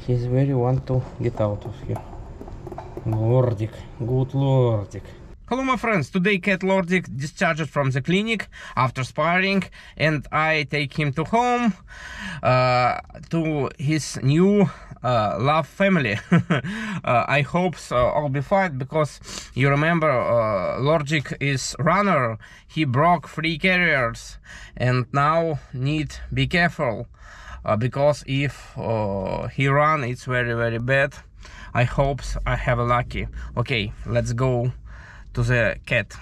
He's very want to get out of here. Lordic, good Lordic. Hello my friends, today cat Lordic discharged from the clinic after sparring, and I take him to home, to his new love family. I hope so all be fine, because you remember Lordic is runner, he broke 3 carriers and now need be careful, because if he run it's very bad. I hope I have a lucky. Okay, let's go to the cat.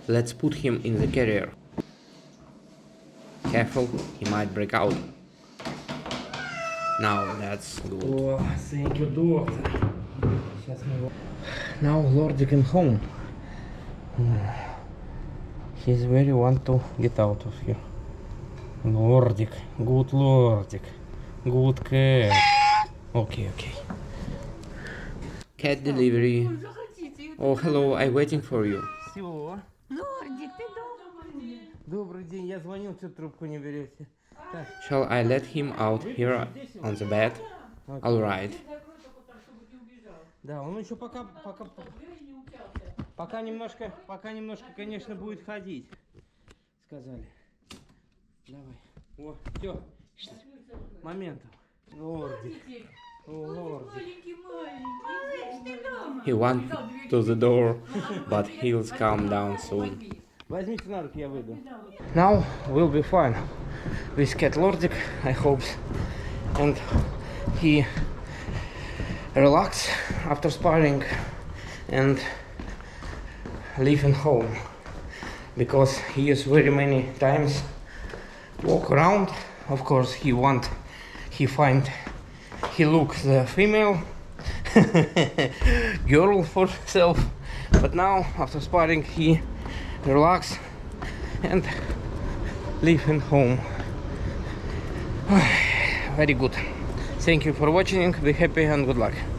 Let's put him in the carrier. Careful, he might break out. Now that's good. Oh, thank you, doctor. Now Lordic in home. He's very want to get out of here. Lordic, good Lordic, good cat. Okay. Cat delivery. Oh, hello, I'm waiting for you. Все. Лордик, ты дома? Добрый день, я звонил, что трубку не берете. Так. Shall I let him out here on the bed? All right. Да, он еще пока немножко, конечно, будет ходить. Сказали. Давай. О, все. Моментом. Лордик. О, Лордик. He went to the door, but he'll calm down soon. Возьмите на руки, я выйду. Now we'll be fine with cat Lordic, I hope. And he relax after sparring and leave in home, because he is very many times walk around. Of course he look the female girl for himself, but now after sparring he relax and live in home. Very good. Thank you for watching. Be happy and good luck.